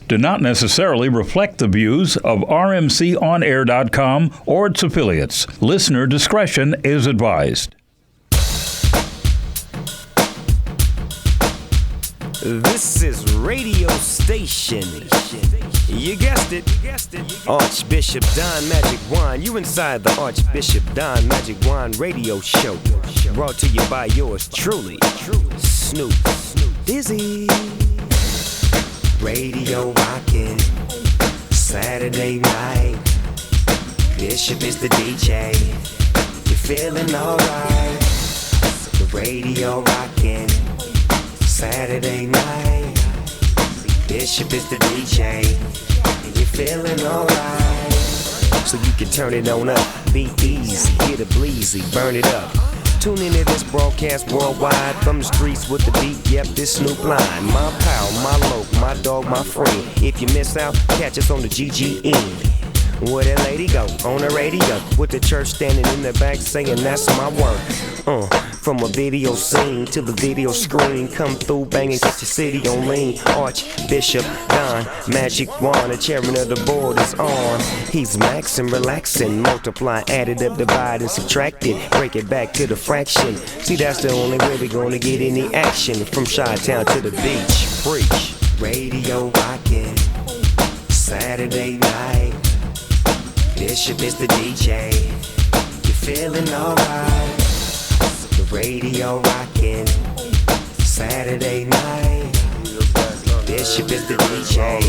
do not necessarily reflect the views of rmconair.com or its affiliates. Listener discretion is advised. This is radio station. You guessed it. Archbishop Don Magic Juan. You inside the Archbishop Don Magic Juan radio show. Brought to you by yours truly, Snoop Dizzy. Radio rockin', Saturday night. Bishop is the DJ. You feeling alright? The radio rockin', Saturday night. Bishop is the DJ. And you feeling alright? So you can turn it on up, be easy, get a bleezy, burn it up. Tune into this broadcast worldwide from the streets with the beat. Yep, this Snoop line. My pal, my loc, my dog, my friend. If you miss out, catch us on the GGN. Where that lady go? On the radio. With the church standing in the back saying that's my work. From a video scene to the video screen. Come through banging, get your city on lean. Archbishop Don Magic Juan, the chairman of the board is on. He's maxing, relaxing, multiply, added up, divide and subtracted. Break it back to the fraction. See, that's the only way we're gonna get any action. From Chi-Town to the beach. Preach. Radio rockin', Saturday night. Bishop is the DJ. You feeling alright? The radio rockin', Saturday night. Bishop is the DJ.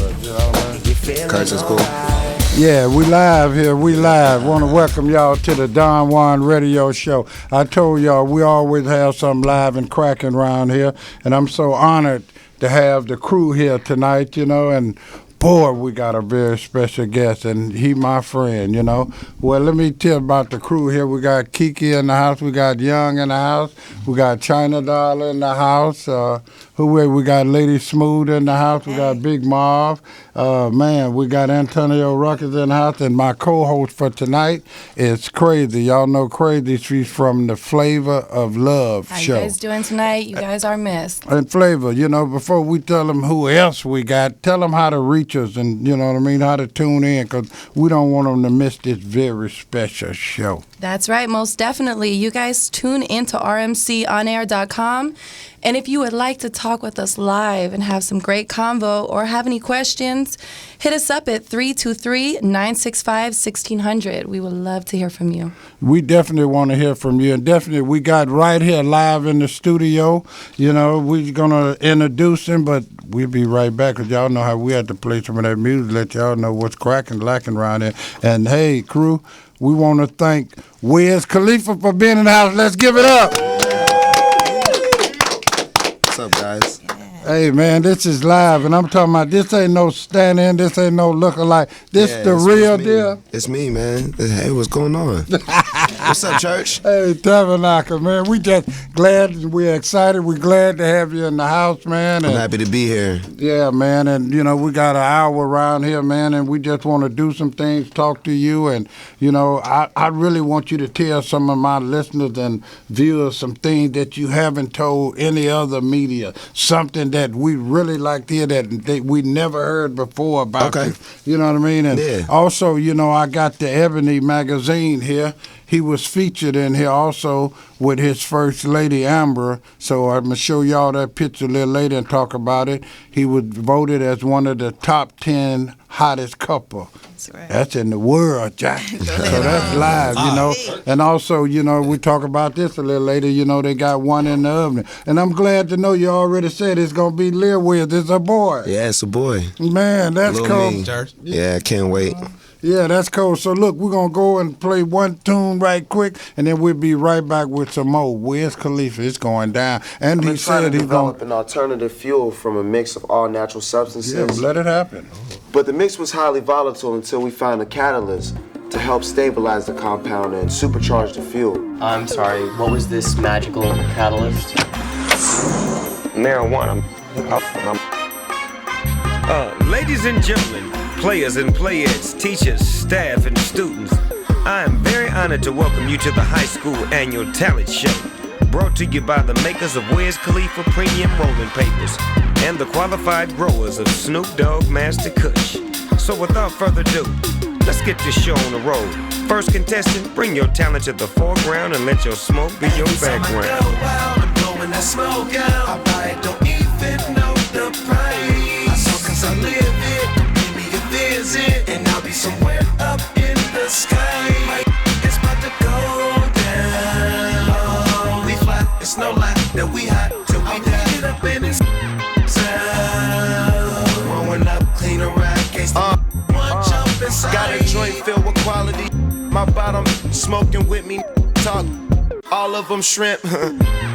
You feeling alright? Yeah, we live here. We live. Want to welcome y'all to the Don Juan Radio Show. I told y'all we always have something live and cracking around here, and I'm so honored to have the crew here tonight, and boy, we got a very special guest, and he my friend, Well, let me tell you about the crew here. We got Kiki in the house. We got Young in the house. We got China Doll in the house. We got Lady Smooth in the house. We got Big Marv. We got Antonio Ruckus in the house. And my co-host for tonight is Crazy. Y'all know Crazy. She's from the Flavor of Love show. How you guys doing tonight? You guys are missed. And Flavor, before we tell them who else we got, tell them how to reach us and, how to tune in, because we don't want them to miss this very special show. That's right, most definitely. You guys tune into rmconair.com. And if you would like to talk with us live and have some great convo or have any questions, hit us up at 323-965-1600. We would love to hear from you. We definitely want to hear from you. And definitely we got right here live in the studio. We're going to introduce him, but we'll be right back because y'all know how we had to play some of that music, let y'all know what's cracking, lacking around here. And, hey, crew, we want to thank Wiz Khalifa for being in the house. Let's give it up. What's up, guys? Hey, man, this is live, and I'm talking about this ain't no stand-in, this ain't no look-alike. This the real deal. It's me, man. Hey, what's going on? What's up, church? Hey, Tabernacle, man. We just glad, we're excited. We're glad to have you in the house, man. I'm happy to be here. Yeah, man, and, we got an hour around here, man, and we just want to do some things, talk to you, and, I really want you to tell some of my listeners and viewers some things that you haven't told any other media, something that we really like to hear that we never heard before about. Okay. You know what I mean? And yeah. Also, I got the Ebony magazine here. He was featured in here also with his first lady, Amber. So I'm going to show y'all that picture a little later and talk about it. He was voted as one of the top 10 hottest couple. That's right. That's in the world, Jack. So that's live, And also, we talk about this a little later. They got one in the oven. And I'm glad to know you already said it's going to be Lil Wiz. It's a boy. Yeah, it's a boy. Man, that's cool. Yeah, I can't wait. Yeah, that's cool. So, look, we're going to go and play one tune right quick, and then we'll be right back with some more. Wiz Khalifa, it's going down. And he said he's going to develop an alternative fuel from a mix of all natural substances. Yeah, let it happen. But the mix was highly volatile until we found a catalyst to help stabilize the compound and supercharge the fuel. I'm sorry, what was this magical catalyst? Marijuana. Ladies and gentlemen, players and playettes, teachers, staff, and students, I am very honored to welcome you to the high school annual talent show, brought to you by the makers of Wiz Khalifa Premium Rolling Papers. and the qualified growers of Snoop Dogg Master Kush. So without further ado, let's get this show on the road. First contestant, bring your talent to the foreground and let your smoke be your background. I go out, I'm blowing that smoke out. I buy it, don't even know the price. I smoke 'cause I live it, give me a visit, and I'll be somewhere up in the sky. It's about to go down. We fly, it's no lie that we hot till we die. Get up in this sound. Growing up, clean a ride, case one jump inside. Got a joint filled with quality. My bottom smoking with me. Talk, all of them shrimp.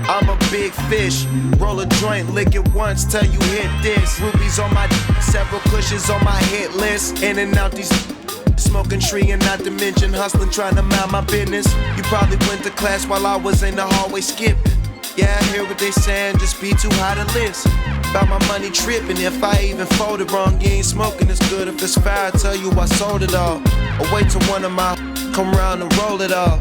I'm a big fish. Roll a joint, lick it once, tell you hit this. Rubies on my several cushions on my hit list. In and out these smoking tree, and not to mention hustling, trying to mind my business. You probably went to class while I was in the hallway skipping. Yeah, I hear what they saying, just be too high to list. About my money tripping, if I even folded wrong, you ain't smoking as good. If it's fire, I tell you I sold it all. Or wait till one of my come round and roll it all.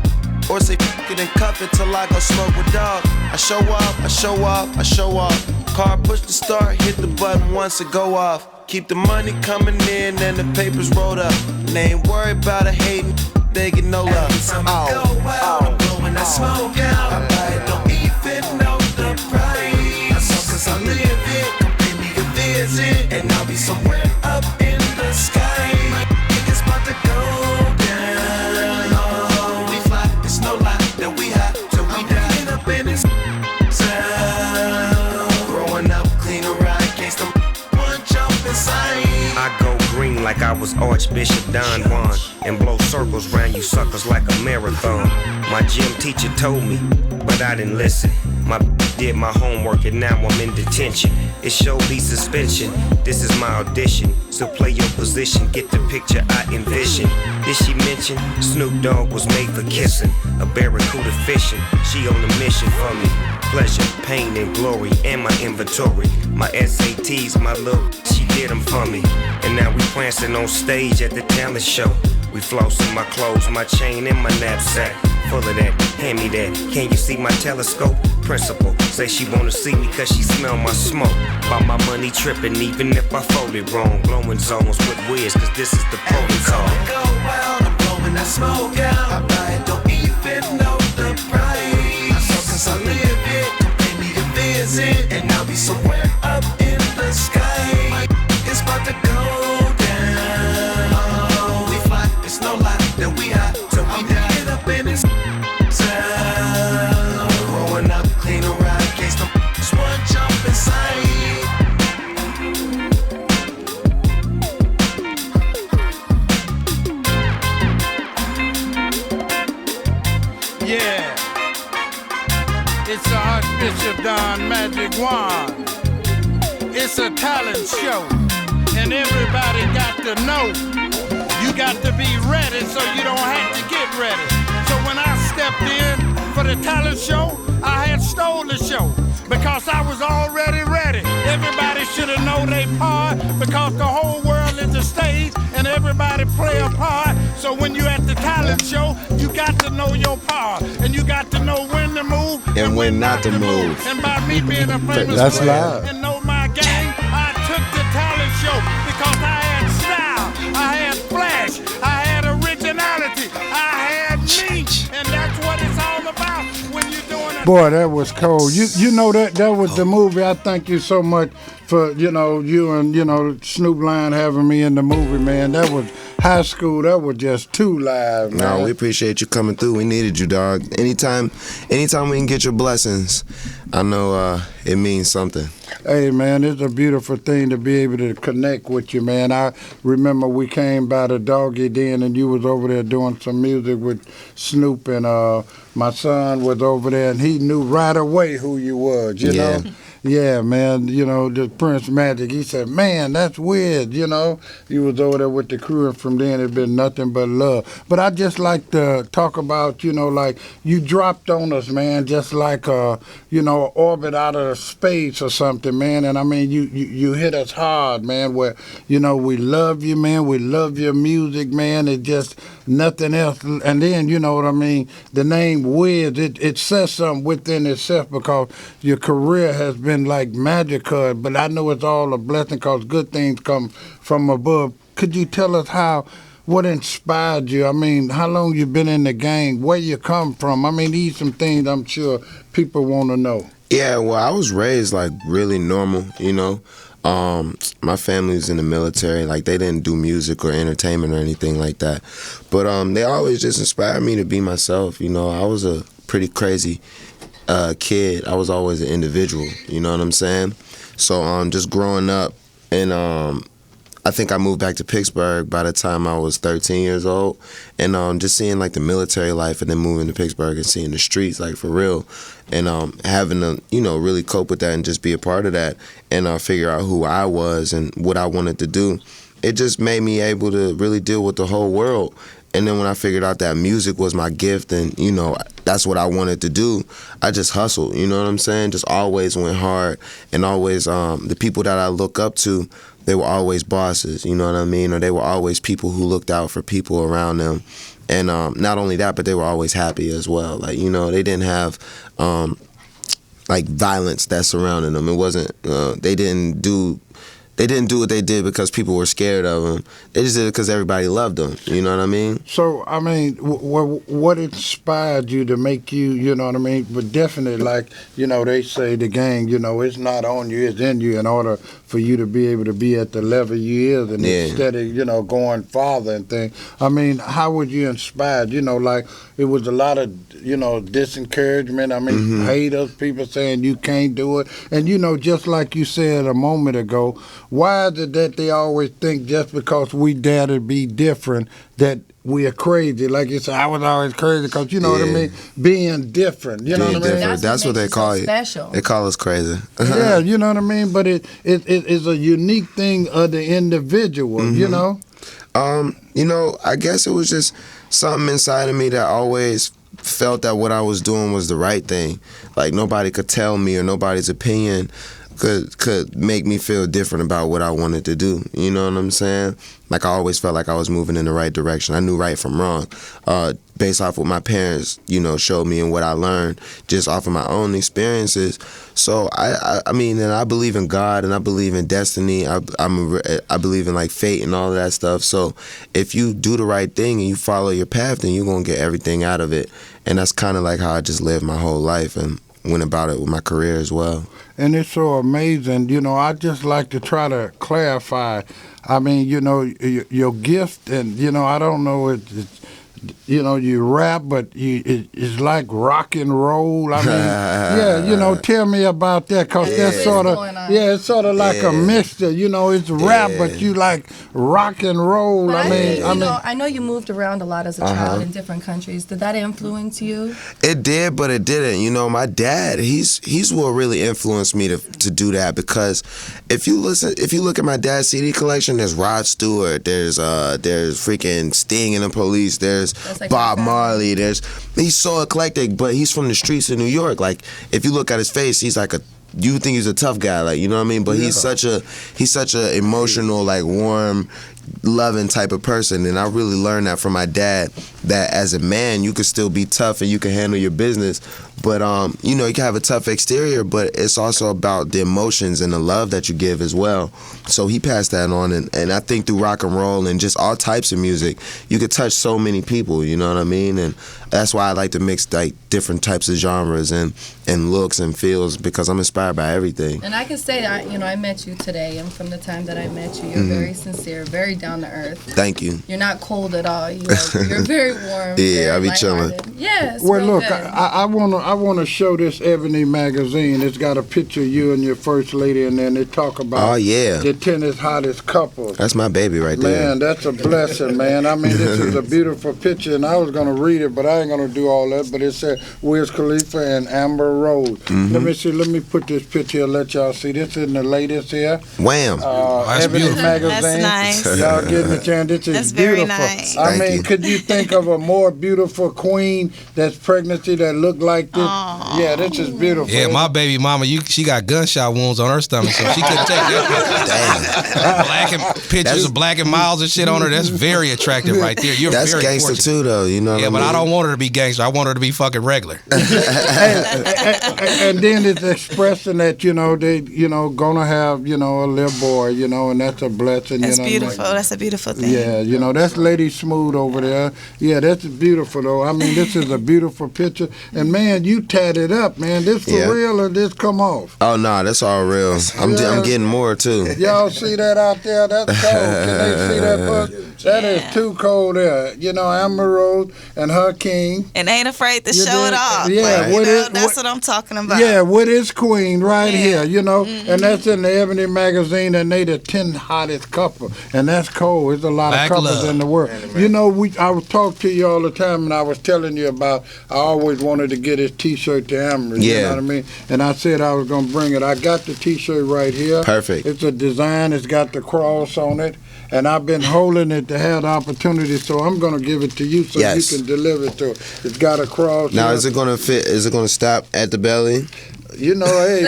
Or say fuck it and cuff it till I go smoke with dog. I show up, I show up, I show off. Car push the start, hit the button once it go off. Keep the money coming in and the papers rolled up. And they ain't worried about a hating, begging no love. Every time I go out, I'm blowing that smoke out. I buy it, don't even know the price. I smoke 'cause I live it, come pay me a visit, and I'll be somewhere up in the sky. It's about to go down. We fly, it's no lie that we hot till we die. Get up in this sound. Growing up, clean a ride, case them one jump inside. I go green like I was Archbishop Don Juan and blow circles round you suckers like a marathon. My gym teacher told me, but I didn't listen. My did my homework and now I'm in detention. It should be suspension. This is my audition. So play your position, get the picture I envision. Did she mention Snoop Dogg was made for kissing? A barracuda fishing. She on a mission for me. Pleasure, pain, and glory, and my inventory. My SATs, my look, she did them for me. And now we prancing on stage at the talent show. We flossing my clothes, my chain, and my knapsack. Full of that, hand me that. Can you see my telescope? Principal, say she wanna see me 'cause she smell my smoke. About my money tripping, even if I fold it wrong. Blowing zones with Wiz, 'cause this is the protocol. I go out, I'm blowing that smoke out. I buy it, don't even know the price. I smoke 'cause I live it, come pay me a visit, and I'll be somewhere up in the sky. It's about to go down. We fly, it's no lie that we hot till we die. Get up in this sound. Growing up, clean a ride, case them one jump inside. Yeah, it's the Archbishop Don Juan. It's a talent show, and everybody got to know. You got to be ready so you don't have to get ready. So when I stepped in for the talent show, I had stole the show because I was already ready. Everybody should have known their part because the whole world is the stage and everybody play a part. So when you at the talent show, you got to know your part and you got to know when to move And when not to move. And by me being a famous That's player loud. and know my game, I took the talent show because I had style, I had flash, I had originality, I had me, and that's what it's all about when you're doing it. Boy, that was cold. You know that was the movie. I thank you so much for, you and, Snoop Lion having me in the movie, man. That was high school. That was just too live, man. No, we appreciate you coming through. We needed you, dog. Anytime we can get your blessings, I know it means something. Hey, man, it's a beautiful thing to be able to connect with you, man. I remember we came by the Doggy Den and you was over there doing some music with Snoop, and my son was over there, and he knew right away who you was, you know? Yeah, man, the Prince Magic, he said, man, that's weird, He was over there with the crew, and from then it's been nothing but love. But I just like to talk about, like you dropped on us, man, just like, orbit out of space or something, man. And I mean, you hit us hard, man, where, we love you, man. We love your music, man. It's just nothing else. And then, you know what I mean, the name Wiz, it says something within itself because your career has been been like magical, but I know it's all a blessing because good things come from above. Could you tell us what inspired you? I mean, how long you been in the game? Where you come from? I mean, these some things I'm sure people want to know. Yeah, well, I was raised like really normal, you know. My family's in the military. Like, they didn't do music or entertainment or anything like that. But they always just inspired me to be myself. You know, I was a pretty crazy kid. I was always an individual. You know what I'm saying? So just growing up, and I think I moved back to Pittsburgh by the time I was 13 years old, and just seeing like the military life, and then moving to Pittsburgh and seeing the streets like for real, and having to really cope with that and just be a part of that, and figure out who I was and what I wanted to do. It just made me able to really deal with the whole world. And then when I figured out that music was my gift and, that's what I wanted to do, I just hustled, you know what I'm saying? Just always went hard, and always the people that I look up to, they were always bosses, you know what I mean? Or they were always people who looked out for people around them. And not only that, but they were always happy as well. Like, they didn't have like violence that surrounded them. It wasn't, they didn't do what they did because people were scared of them. They just did it because everybody loved them. You know what I mean? So, I mean, what inspired you to make you, you know what I mean? But definitely, like, they say the gang, it's not on you, it's in you in order for you to be able to be at the level you is, and instead of, going farther and things. I mean, how would you inspired? Like, it was a lot of, disencouragement. I mean, haters, people saying you can't do it. And, just like you said a moment ago, why is it that they always think just because we dare to be different that we are crazy? Like you said, I was always crazy because, what I mean? Being different, you know what I mean? That's what they call it. Special. They call us crazy. Yeah, you know what I mean? But it is a unique thing of the individual, I guess it was just something inside of me that always felt that what I was doing was the right thing. Like, nobody could tell me, or nobody's opinion could make me feel different about what I wanted to do. You know what I'm saying? Like, I always felt like I was moving in the right direction. I knew right from wrong, based off what my parents, showed me and what I learned just off of my own experiences. So I mean, and I believe in God, and I believe in destiny. I believe in like fate and all of that stuff. So if you do the right thing and you follow your path, then you're gonna get everything out of it. And that's kind of like how I just lived my whole life and went about it with my career as well. And it's so amazing. I just like to try to clarify. I mean, your gift, and, I don't know, you rap, but it's like rock and roll. I mean, tell me about that, because that's sort of, it's sort of like a mixture. It's rap, but you like rock and roll. But I know you moved around a lot as a child in different countries. Did that influence you? It did, but it didn't. My dad, he's what really influenced me to do that, because if you look at my dad's CD collection, there's Rod Stewart, there's freaking Sting and the Police, there's like Bob Marley, he's so eclectic, but he's from the streets of New York. Like, if you look at his face, he's like you would think he's a tough guy, like, you know what I mean? But he's such a emotional, like, warm, loving type of person. And I really learned that from my dad, that as a man, you can still be tough and you can handle your business. But, you can have a tough exterior, but it's also about the emotions and the love that you give as well. So he passed that on. And I think through rock and roll and just all types of music, you could touch so many people, you know what I mean? And that's why I like to mix like different types of genres and looks and feels, because I'm inspired by everything. And I can say that, I met you today, and from the time that I met you, you're very sincere, very down to earth. Thank you. You're not cold at all. You're very warm. Yeah, I be chilling. Yes. Well, look, I wanna show this Ebony magazine. It's got a picture of you and your first lady, and then they talk about the 10th hottest couples. That's my baby right there. Man, that's a blessing, man. I mean, this is a beautiful picture, and I was gonna read it, but I ain't gonna do all that. But it said Wiz Khalifa and Amber Rose. Let me see. Let me put this picture here. Let y'all see. This is the latest here. Wham. Ebony magazine. That's nice. Y'all getting a chance. This is That's beautiful. very nice. I mean, could you think of have a more beautiful queen that's pregnancy that look like this? Aww. Yeah, this is beautiful. Yeah, my baby mama, she got gunshot wounds on her stomach, so she couldn't take that. Pictures of Black and Miles and shit on her. That's very attractive right there. You're that's very gangster fortunate. too, though. You know. Yeah, what but I I mean? don't want her to be gangster. I want her to be fucking regular. And then it's expressing that they gonna have a little boy, and that's a blessing. That's beautiful. That's a beautiful thing. Yeah, that's Lady Smooth over there. Yeah, that's beautiful though. I mean, this is a beautiful picture. And man, you tatted up, man. This for real or this come off? Oh no, that's all real. I'm getting more too. Y'all see that out there? That's cold. Can they see that book? That is too cold there. Amber Rose and her king. And ain't afraid to show it off. Yeah, that's what I'm talking about. Yeah, with his queen right here, and that's in the Ebony magazine, and they the 10 hottest couple, and that's cold. There's a lot Black of couples love. in the world. I was talking to you all the time, and I was telling you about I always wanted to get his T-shirt to Amber. You know what I mean? And I said I was gonna bring it. I got the T-shirt right here. Perfect. It's a design. It's got the cross on it. And I've been holding it to have the opportunity, so I'm going to give it to you so you can deliver it to her. It's got a cross. Now, is it going to fit? Is it going to stop at the belly? Hey, man,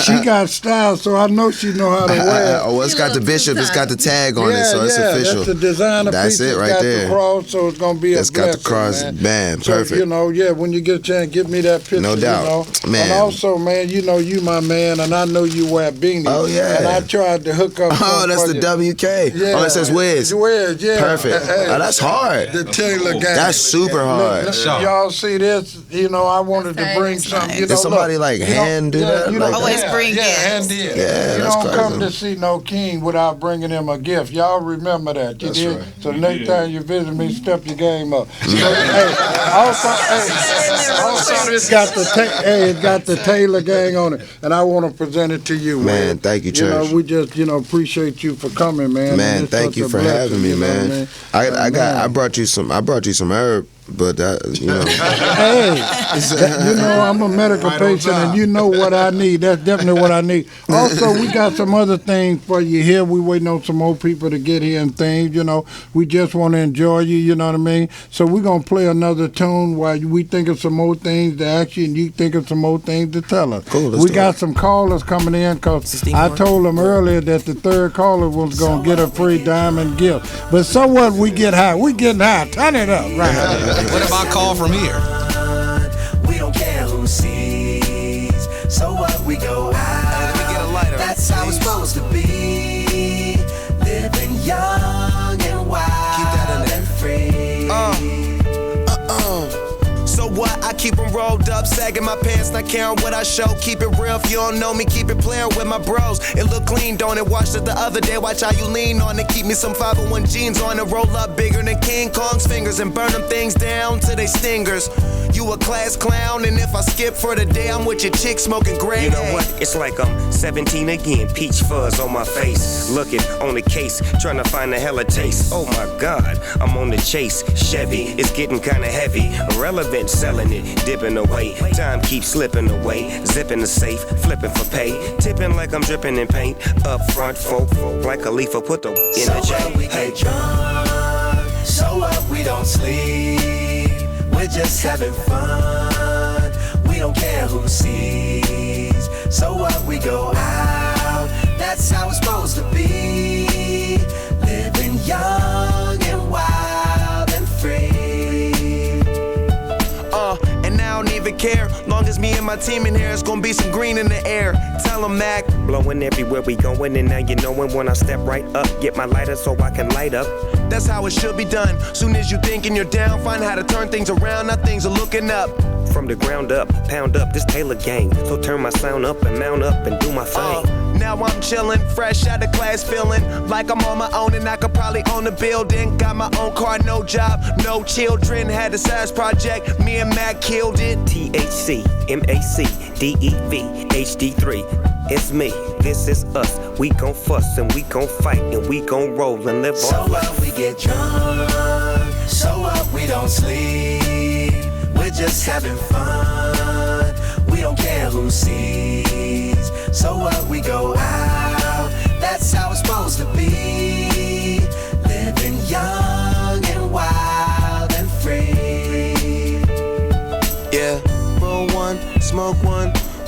she got style, so I know she know how to wear it. It's got the Bishop. It's got the tag on it, so it's official. That's the designer That's piece. it right got there. The cross, so it's gonna be it's a blessing. It's got the cross, man. Perfect. So, when you get a chance, give me that picture. No doubt, man. And also, man, you my man, and I know you wear beanies. Oh yeah. And I tried to hook up. Oh, that's the WK. Yeah. Oh, it says Wiz. Wiz, yeah. Perfect. Oh, that's hard. The Taylor gang. That's super hard. Y'all see this? I wanted to bring something. Did somebody hand do that? Always bring gifts. Hand did. Yeah, you that's don't crazy. come to see no king without bringing him a gift. Y'all remember that. You That's did. right. So next time you visit me, step your game up. Also, it's got the Taylor gang on it, and I want to present it to you, man. Thank you, church. We just appreciate you for coming, man. Man, thank you for having me, man. I brought you some herb. But I'm a medical patient, and you know what I need. That's definitely what I need. Also, we got some other things for you here. We waiting on some more people to get here and things. We just want to enjoy you. You know what I mean? So we're gonna play another tune while we think of some more things to ask you, and you think of some more things to tell us. Cool. We got some callers coming in because I told them earlier that the third caller was gonna get a free diamond gift. But so what? We get high. We getting high. Turn it up, right? What if I call from here? We don't care who sees. So what? We go out. That's how it's supposed to be. Living young and wild and free. So what? I keep them rolled up, sagging my pants, not caring what I show. Keep it real, if you don't know me, keep it playing with my bros. It look clean, don't it? Watched it the other day, watch how you lean on it. Keep me some 501 jeans on it, roll up bigger than King Kong's fingers and burn them things down to they stingers. You a class clown, and if I skip for the day, I'm with your chick smoking gray. You know what? It's like I'm 17 again, peach fuzz on my face. Looking on the case, trying to find a hella taste. Oh my God, I'm on the chase. Chevy, it's getting kinda heavy. Irrelevant, selling it, dipping away. Time keeps slipping away. Zipping the safe, flipping for pay. Tipping like I'm dripping in paint. Up front, folk, like Khalifa, put the in the J. We get drunk. So what? We don't sleep. We're just having fun. We don't care who sees. So what? We go out. That's how it's supposed to be. Living young and wild and free. And I don't even care. Long as me and my team in here, it's gonna be some green in the air. Tell 'em, Mac. Blowing everywhere we going, and now you knowin' when I step right up. Get my lighter so I can light up. That's how it should be done. Soon as you thinking you're down, find how to turn things around. Now things are looking up. From the ground up, pound up this Taylor gang. So turn my sound up and mount up and do my thing. Now I'm chillin', fresh out of class, feeling like I'm on my own and I could probably own a building. Got my own car, no job, no children. Had a size project, me and Mac killed it. THC, MAC, DEV, HD3. It's me, this is us. We gon' fuss and we gon' fight and we gon' roll and live So on life. what? We get drunk. So what? We don't sleep. We're just having fun. We don't care who sees. So what? We go out. That's how it's supposed to be. Living young and wild.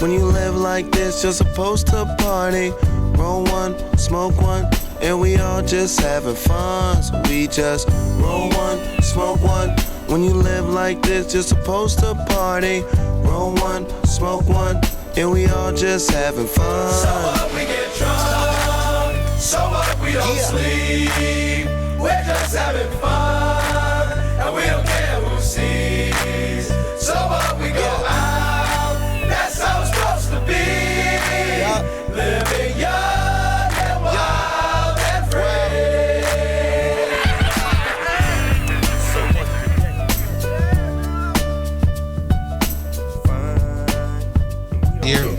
When you live like this, you're supposed to party. Roll one, smoke one, and we all just having fun. So we just roll one, smoke one. When you live like this, you're supposed to party. Roll one, smoke one, and we all just having fun. So what, we get drunk. So what, we don't sleep. We're just having fun, and we don't care who sees. So what, we go out. That's how it's supposed to be. Living young and wild and free. Here.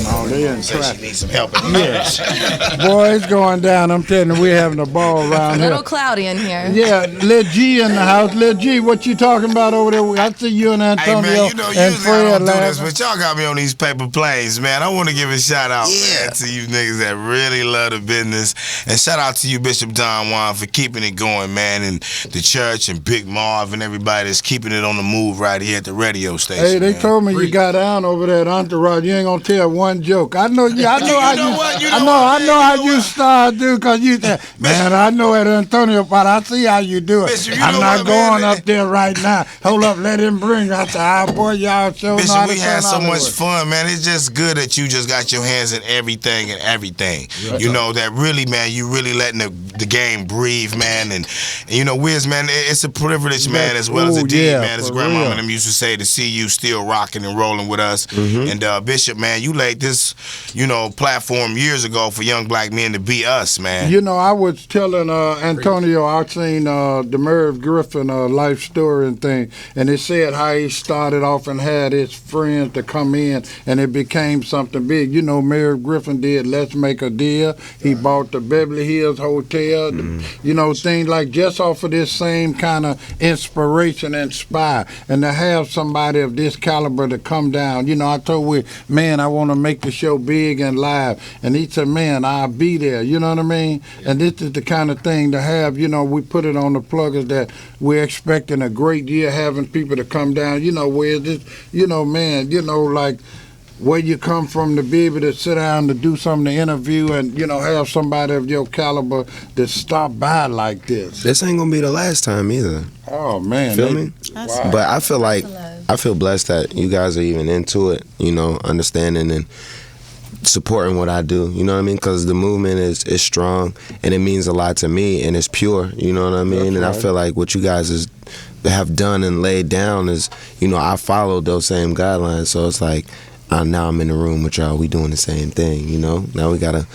No, they in Say she traffic. needs some help. Boy, it's going down. I'm telling you, we're having a ball It's a around here. little cloudy in here. Yeah, Lil G in the house. Lil G, what you talking about over there? I see you and Hey Antonio man, you know and usually I Fred don't do this, laughing. but y'all got me on these paper planes, man. I want to give a shout out man, to you niggas that really love the business, and shout out to you, Bishop Don Juan, for keeping it going, man, and the church and Big Marv and everybody that's keeping it on the move right here at the radio station. Hey, they man. told me you got down over there at Entourage. You ain't gonna tell one joke. I know you. I know how you. I know how you start, dude. Cause you, man. I know at Antonio, but I see how you do it. Bishop, you I'm know not what, going man? up there right now. Hold up, let him bring. I said, "Ah, boy, y'all show Bishop, how to we had turn so out much of it." fun, man. It's just good that you just got your hands in everything and everything. You know, that really, man, you really letting the game breathe, man. And you know, Wiz, man, it's a privilege, man, as well as a deed, man. As for grandmama real. and them used to say, to see you still rocking and rolling with us. And Bishop, man, you laid this, you know, platform years ago for young black men to be us, man. You know, I was telling Antonio, I seen the Merv Griffin life story and thing, and it said how he started off and had his friends to come in, and it became something big. You know, Merv Griffin did Let's Make a Deal. He bought the Beverly Hills Hotel. You know, things like just off of this same kind of inspiration and inspire, and to have somebody of this caliber to come down. You know, I told him, man, I want to make the show big and live, and he said, man, I'll be there. You know what I mean? And this is the kind of thing to have. You know, we put it on the pluggers that we're expecting a great year, having people to come down. You know, where this, you know, man, you know, like where you come from to be able to sit down to do something, to interview, and you know, have somebody of your caliber to stop by like this. This ain't gonna be the last time either. Oh man, Feel me? Wow. But I feel like I feel blessed that you guys are even into it. You know, understanding and supporting what I do, you know what I mean? Because the movement is strong and it means a lot to me and it's pure, you know what I mean? And I feel like what you guys have done and laid down is, you know, I followed those same guidelines. So it's like, now I'm in the room with y'all. We doing the same thing, you know. Now we gotta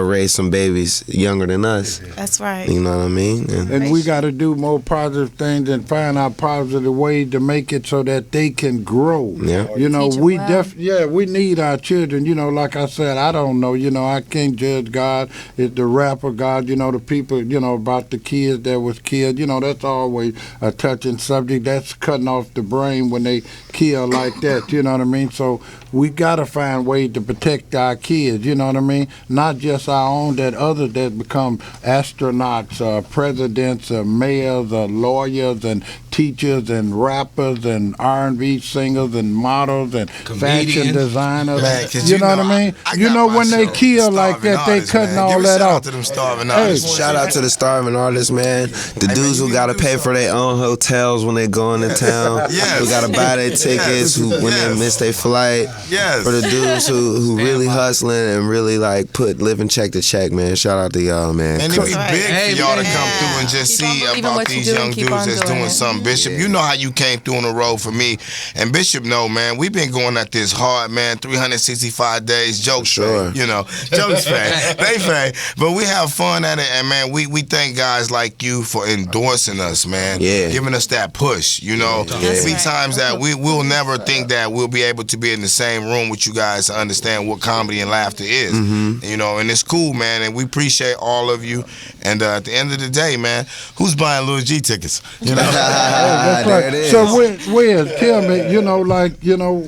raise some babies younger than us. That's right. You know what I mean? And we got to do more positive things and find out positive ways to make it so that they can grow. Yeah. You know, Teach 'em we well. we need our children. You know, like I said, I don't know. You know, I can't judge God. It's the rapper God. You know, the people. You know, about the kids that was killed. You know, that's always a touching subject. That's cutting off the brain when they kill like that. You know what I mean? So we got to find ways to protect our kids, you know what I mean? Not just our own, that others that become astronauts, presidents, mayors, lawyers, and teachers, and rappers, and R&B singers, and models, and fashion designers. Man, 'cause you know what I mean? I You got know, my when they show, kill like Starving that, they Artists, cutting man. all Give a that shout out off. to them starving Hey, artists. Shout out to the starving artists, man. The dudes who gotta pay for their own hotels when they go into town. Yes. Who gotta buy their tickets, who when they miss their flight. Yes. For the dudes who really hustling and really like living check to check, man. Shout out to y'all, man. And it'd be big Hey, for y'all to man. come through and just Keep on see believing about what you these do and young keep dudes on that's doing doing it. something. Bishop, you know how you came through on the road for me. And Bishop know, man, we've been going at this hard, man, 365 days. Jokes, Sure. you know. Jokes, man. They fame. But we have fun at it. And, man, we thank guys like you for endorsing us, man. Yeah. Giving us that push, you know. That's Be right. times that we'll never think that we'll be able to be in the same room with you guys to understand what comedy and laughter is. You know, and it's cool, man, and we appreciate all of you. And at the end of the day, man, who's buying Lil G tickets? You know? That's There right. it is. So Wiz, tell me, you know, like, you know,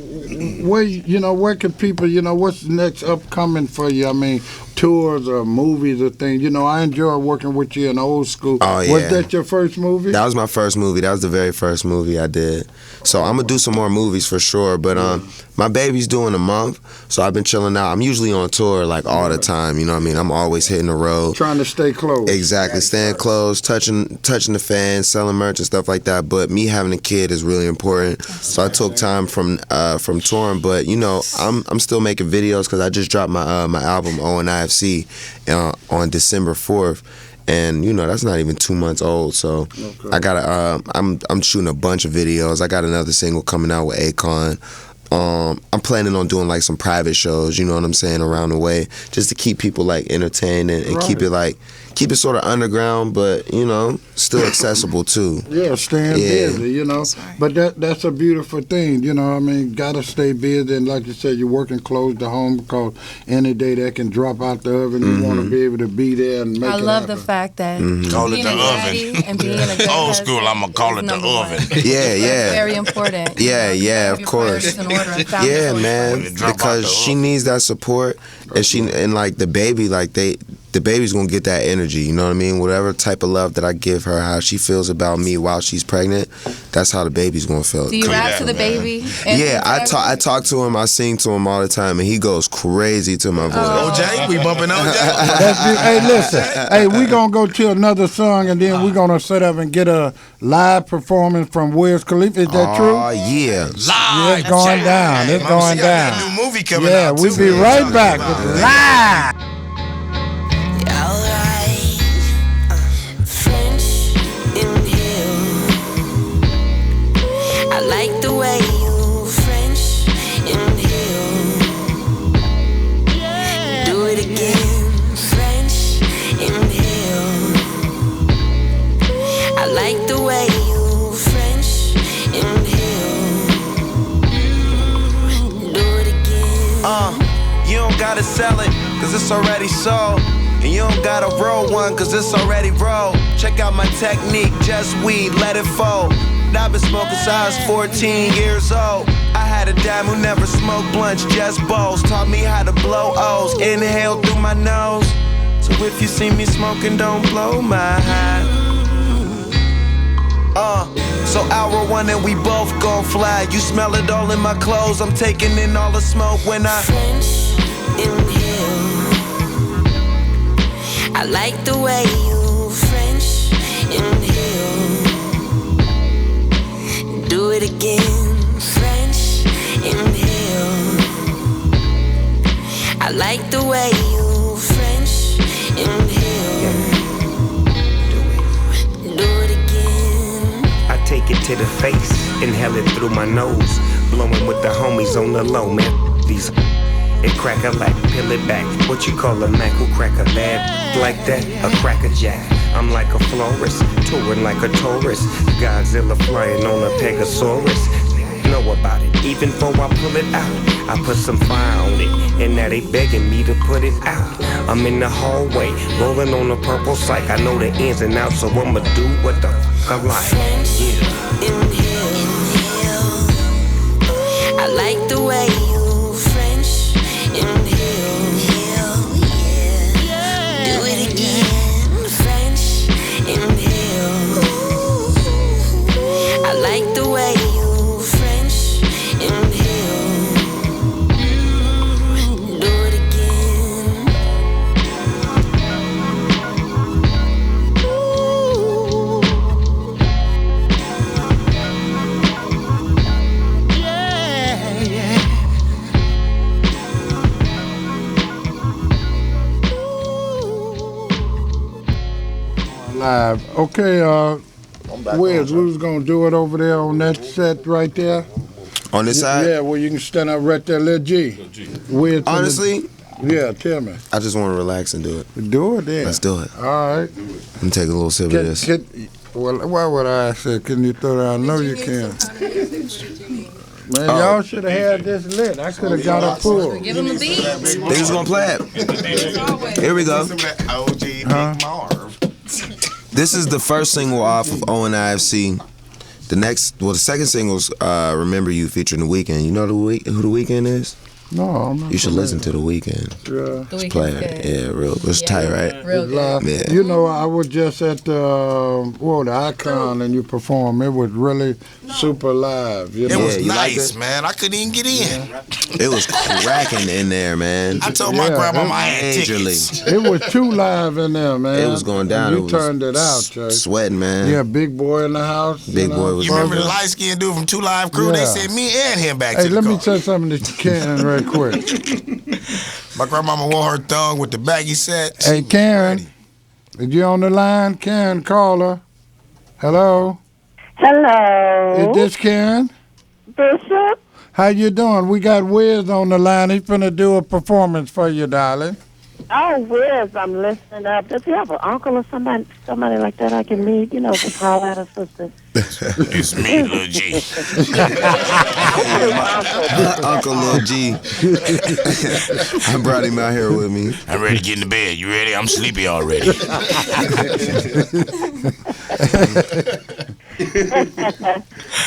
where can people, you know, what's next upcoming for you? I mean, tours or movies or things. You know, I enjoy working with you in old school. Oh, yeah. Was that your first movie? That was my first movie. That was the very first movie I did. So I'm gonna do some more movies for sure. But my baby's doing a month, so I've been chilling out. I'm usually on tour like all the time. You know what I mean? I'm always hitting the road. Trying to stay close. Exactly, staying close, touching the fans, selling merch and stuff like that. But me having a kid is really important. So I took time from touring. But you know, I'm still making videos because I just dropped my my album ONIFC on December 4th. And you know that's not even 2 months old, so I got I'm shooting a bunch of videos. I got another single coming out with Akon. I'm planning on doing like some private shows, you know what I'm saying, around the way, just to keep people like entertained and keep it sort of underground, but you know, still accessible too. Yeah, staying busy, you know. But that's a beautiful thing, you know. I mean, gotta stay busy, and like you said, you're working close to home because any day that can drop out the oven. You want to be able to be there and make it happen. I love the fact that Call it being the a daddy oven. and being a good Old school, husband I'm gonna call it the is number oven. one. Yeah, yeah. That's very important. Yeah, of course. Yeah, man, because she needs that support, and like the baby, like the baby's gonna get that energy, you know what I mean? Whatever type of love that I give her, how she feels about me while she's pregnant, that's how the baby's gonna feel. Do you rap to the baby? Yeah, I talk to him, I sing to him all the time, and he goes crazy to my voice. OJ, we bumping OJ. Hey, listen, hey, we gonna go to another song, and then we gonna set up and get a live performance from Wiz Khalifa. Is that true? Oh yeah, Live. Yeah, it's going down. It's going down. Got a new movie coming Yeah, out we'll too. be right back with live. I like the way you French inhale. Do it again, French inhale. I like the way you French inhale. Do it again. You don't gotta sell it, cause it's already sold. And you don't gotta roll one, cause it's already rolled. Check out my technique, just weed, let it fold. I've been smoking since I was 14 years old. I had a dime who never smoked blunts, just bowls. Taught me how to blow O's, inhale through my nose. So if you see me smoking, don't blow my high. So hour one and we both gon' fly. You smell it all in my clothes, I'm taking in all the smoke when I French inhale. I like the way you French inhale. Do it again, French inhale. I like the way you French inhale. Do it again. I take it to the face, inhale it through my nose. Blowing with the homies on the low, man. These it crack a lack, peel it back. What you call a Mac who crack a lab like that? A cracker jack. I'm like a florist, touring like a tourist. Godzilla flying on a Pegasaurus. Know about it, even before I pull it out. I put some fire on it, and now they begging me to put it out. I'm in the hallway, rolling on a purple psych. I know the ins and outs, so I'ma do what the fuck I like. Yeah. Inhale. I like the way you French inhale. Do it again, French inhale. I like the way you French inhale. Do it again. Live. Okay, Wiz, we was gonna do it over there on that set right there. On this side? Yeah, well you can stand up right there, Lil G. Wiz. Honestly, yeah, tell me. I just want to relax and do it. Do it then. Let's do it. All right. Let me take a little sip of this. Well, why would I say, can you throw that? I know you can. Man, y'all should have had this lit. I could have got a pull. Give him a beat. They was gonna play it. Here we go. This is the first single off of ONIFC. The second single's "Remember You" featuring The Weeknd. You know who The Weeknd is? No, I'm not. You should listen to The Weeknd. Yeah. It's playing. Yeah, real. It's tight, right? Real good. Yeah. You know, I was just at the Icon and you performed. It was really super live. You know? It was you liked nice, it? man. I couldn't even get in. It was cracking in there, man. I told my grandma I had tickets. It was too live in there, man. It was going down. You It was turned it out, Church. Sweating, man. Yeah, Big Boy in the house. Big Boy was. You remember the light skinned dude from 2 Live Crew? Yeah. They sent me and him back Hey, to the let car. me say something to Karen right quick. My grandmama wore her thong with the baggy set. Hey, Karen, is you on the line? Karen, call her. Hello? Hello. Is this Karen? Bishop? How you doing? We got Wiz on the line. He's finna do a performance for you, darling. Oh, Wiz, I'm listening up. Does he have an uncle or somebody like that I can meet? You know, to call out a sister. It's me, Lil G. Uncle Lil G. I brought him out here with me. I'm ready to get in the bed. You ready? I'm sleepy already.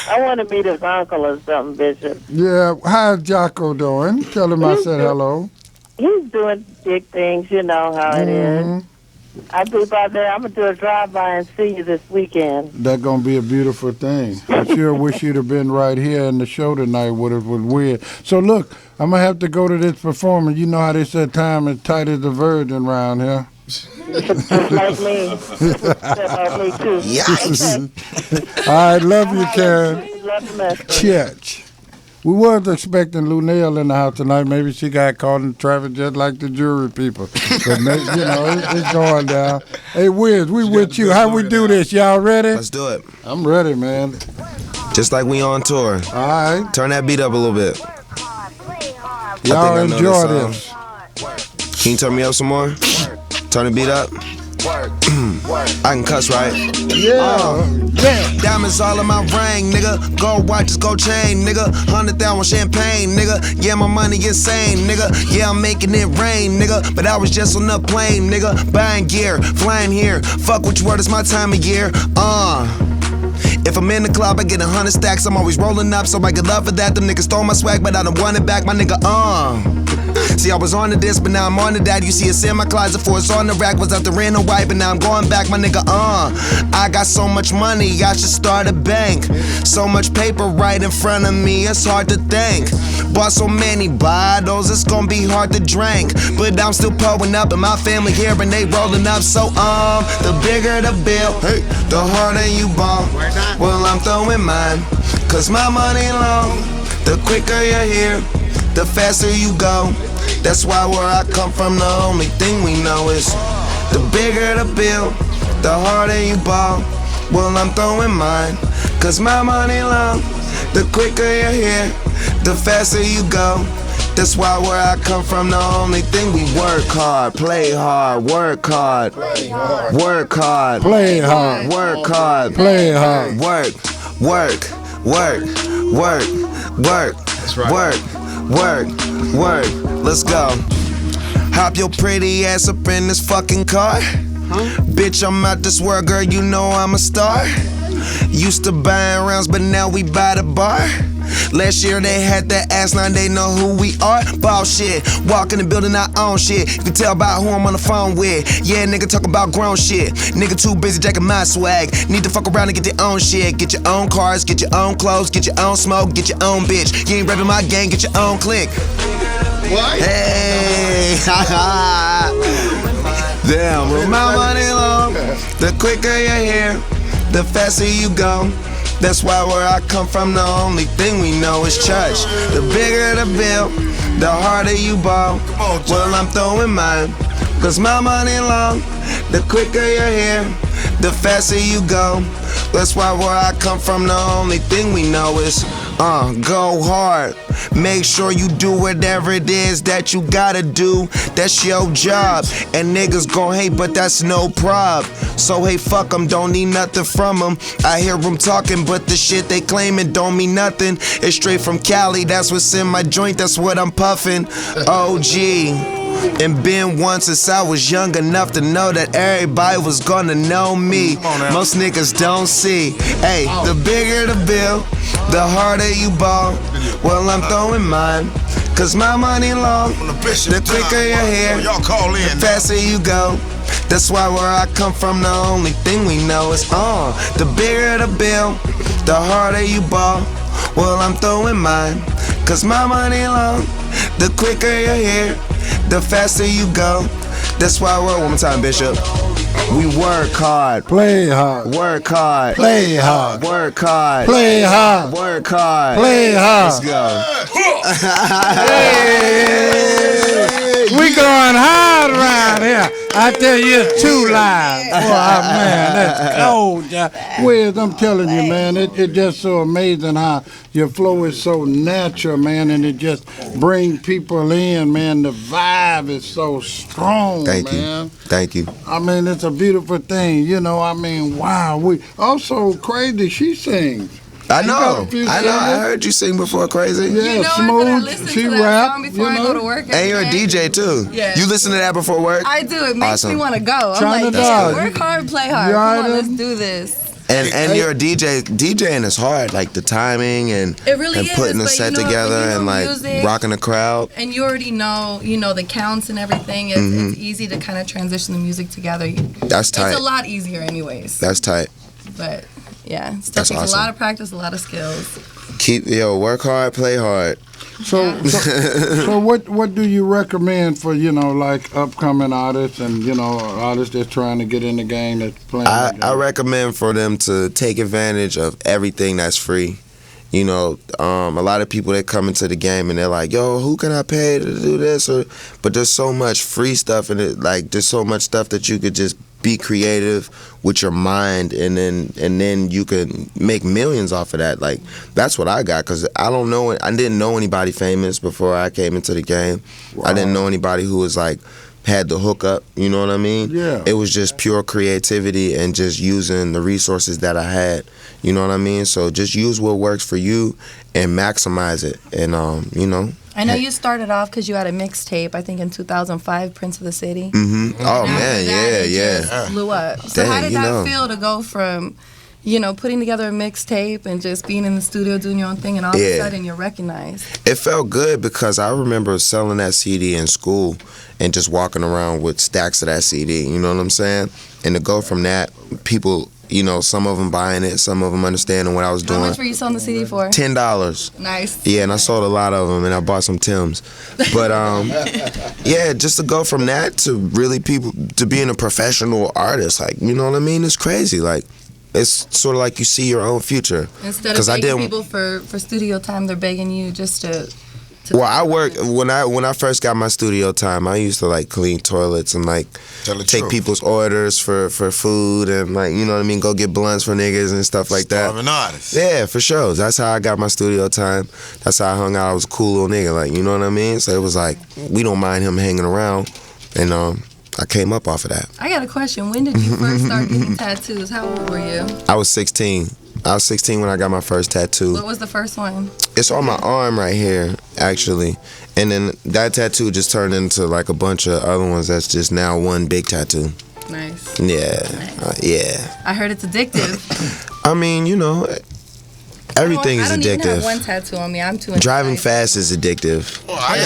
I want to meet his uncle or something, Bishop. Yeah, how's Jocko doing? Tell him I said hello. He's doing big things, you know how it is. I'll be by there. I'm going to do a drive-by and see you this weekend. That's going to be a beautiful thing. I sure wish you'd have been right here in the show tonight with it was weird. So, look, I'm going to have to go to this performance. You know how they said time is tight as a virgin around here. Just like me. Like me, too. Yikes. All right, love you, Karen. Love you, man. Church. We was expecting Lunell in the house tonight. Maybe she got caught in traffic just like the jury people. But, you know, it's going down. Hey, Wiz, we with you. How we do this? Y'all ready? Let's do it. I'm ready, man. Just like we on tour. All right. Turn that beat up a little bit. Y'all I know enjoy this. Can you turn me up some more? Turn the beat up. I can cuss, right? Yeah. Diamonds all in my ring, nigga. Gold watches, gold chain, nigga. 100,000 champagne, nigga. Yeah, my money insane, nigga. Yeah, I'm making it rain, nigga. But I was just on the plane, nigga. Buying gear, flying here. Fuck which word is my time of year. If I'm in the club, I get 100 stacks. I'm always rolling up, so I get love for that. Them niggas stole my swag, but I don't want it back, my nigga. See, I was on to this, but now I'm on to that. You see, it's in my closet, for it's on the rack. Was out the rent or white, but now I'm going back, my nigga. I got so much money, I should start a bank. So much paper right in front of me, it's hard to think. Bought so many bottles, it's gonna be hard to drink. But I'm still pulling up, and my family here, and they rolling up. So, the bigger the bill, the harder you ball. Well, I'm throwing mine, cause my money long. The quicker you're here, the faster you go. That's why where I come from, the only thing we know is the bigger the bill, the harder you ball. Well, I'm throwing mine, cause my money long. The quicker you're here, the faster you go. That's why where I come from, the only thing we work hard, play hard, work hard, work hard, play hard, work hard, play hard, work, work, work, work, work, work, work. Let's go. Hop your pretty ass up in this fucking car. Bitch, I'm out this world, girl, you know I'm a star. Used to buying rounds, but now we buy the bar. Last year they had that ass, now they know who we are. Ball shit, walk in the building, I own shit. You can tell about who I'm on the phone with. Yeah, nigga talk about grown shit. Nigga too busy jacking my swag. Need to fuck around and get your own shit. Get your own cars, get your own clothes, get your own smoke, get your own bitch. You ain't reppin' my gang, get your own clique. What? Hey, damn, with my money long, the quicker you're here, the faster you go. That's why where I come from, the only thing we know is church. The bigger the bill, the harder you ball. Well, I'm throwing mine, cause my money long. The quicker you're here, the faster you go. That's why where I come from, the only thing we know is go hard. Make sure you do whatever it is that you gotta do. That's your job. And niggas gon' hate, but that's no prob. So hey, fuck them, don't need nothing from them. I hear them talking, but the shit they claiming don't mean nothing. It's straight from Cali, that's what's in my joint, that's what I'm puffing. OG. And been one since I was young enough to know that everybody was gonna know me. Most niggas don't see. Hey, the bigger the bill, the harder you ball. Well, I'm throwing mine, Cause my money long, the quicker you're here, the faster you go. That's why where I come from, the only thing we know is on. The bigger the bill, the harder you ball. Well, I'm throwing mine, cause my money long. The quicker you're here, the faster you go. That's why we're, one more time, Bishop. We work hard, play hard, work hard, play hard, work hard, play hard, work hard, play hard. Let's go. We going hard around here. I tell you, it's too loud. Oh, man, that's cold. Wiz, I'm telling you, man, it's just so amazing how your flow is so natural, man, and it just brings people in, man. The vibe is so strong, Thank man. you. Thank you. I mean, it's a beautiful thing, you know. I mean, wow. We also Crazy. She sings. I know. I heard you sing before, Crazy. Yeah, You know, smooth. She rap. Before I go to work. And you're a DJ too. Yeah. You listen to that before work? I do. It makes me Awesome. want to go. I'm China like, Dog. work hard, play hard. You Come on, alright, let's do this. And you're a DJ. DJing is hard, like the timing and It really and is, putting a but set you know, together when you know and like music, rocking the crowd. And you already know, the counts and everything. It's easy to kind of transition the music together. That's tight. It's a lot easier, anyways. That's tight. But yeah, it still That's takes awesome. a lot of practice, a lot of skills. Work hard, play hard. So what do you recommend for, like upcoming artists and, artists that's trying to get in the game, that's playing the game? I recommend for them to take advantage of everything that's free. A lot of people that come into the game and they're like, yo, who can I pay to do this? But there's so much free stuff in it. Like, there's so much stuff that you could just be creative with your mind, and then you can make millions off of that. Like, that's what I got, because I didn't know anybody famous before I came into the game. Wow. I didn't know anybody who was like had the hookup, you know what I mean? Yeah. It was just pure creativity and just using the resources that I had, you know what I mean? So just use what works for you and maximize it, and I know you started off because you had a mixtape, I think in 2005, Prince of the City. Mm-hmm. Oh, man, yeah. Just blew up. So Dang, how did that feel to go from, putting together a mixtape and just being in the studio doing your own thing, and all of a sudden you're recognized? It felt good because I remember selling that CD in school and just walking around with stacks of that CD, you know what I'm saying? And to go from that, people, some of them buying it, some of them understanding what I was doing. How much were you selling the CD for? $10. Nice. Yeah, and I sold a lot of them, and I bought some Timbs. But yeah, just to go from that to really people to being a professional artist, like, you know what I mean? It's crazy. Like, it's sort of like you see your own future. Instead of begging people for studio time, they're begging you just to well, I worked when I first got my studio time. I used to like clean toilets and like take people's orders for food and like, you know what I mean, go get blunts for niggas and stuff like that. Starving artist. Yeah, for sure. That's how I got my studio time. That's how I hung out. I was a cool little nigga, like, you know what I mean. So it was like, we don't mind him hanging around, and I came up off of that. I got a question. When did you first start getting tattoos? How old were you? I was 16. I was 16 when I got my first tattoo. What was the first one? It's on my arm right here, actually. And then that tattoo just turned into like a bunch of other ones that's just now one big tattoo. Nice. Yeah. Nice. Yeah. I heard it's addictive. I mean, everything is I don't addictive. even have one tattoo on me. I'm too Driving fast is addictive. Well, I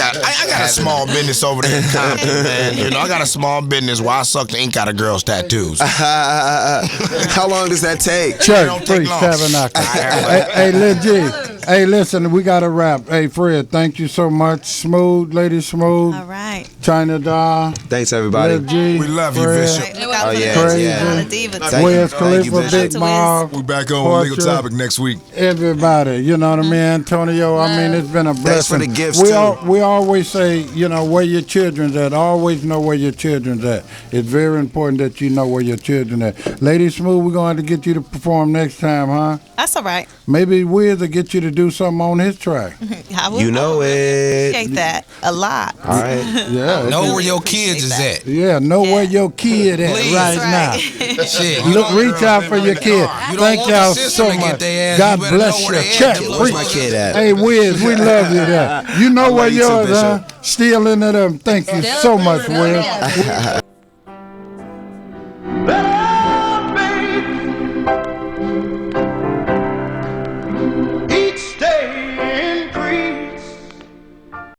got a small business over there in Compton, man. I got a small business where I suck the ink out of girls' tattoos. How long does that take? Church, priest, tabernacle. Hey, Lil G. Hey, listen, we got to wrap. Hey, Fred, thank you so much. Smooth, Lady Smooth. All right. China Doll. Thanks, everybody. Lil G. We love you, Fred. Bishop. Oh, yeah. Crazy. Yeah. Wiz Khalifa, Big Mom. We back on with Legal Topic next week. Everybody, you know what I mean? Antonio, I mean, it's been a blessing. Thanks for the gifts, We always say, where your children's at. Always know where your children's at. It's very important that you know where your children at. Lady Smooth, we're going to get you to perform next time, huh? That's all right. Maybe Wiz will get you to do something on his track. I will. You know it. Appreciate that a lot. All right. Yeah. Know where your kids is at. Yeah, know where your kid at Please. right now. Shit. Look, reach out for your kid. Thank y'all so much. God bless you. Check. Where's my kid at? Hey, Wiz, we love you there. You know where yours, huh? Still in it up. Thank you so much, Wiz.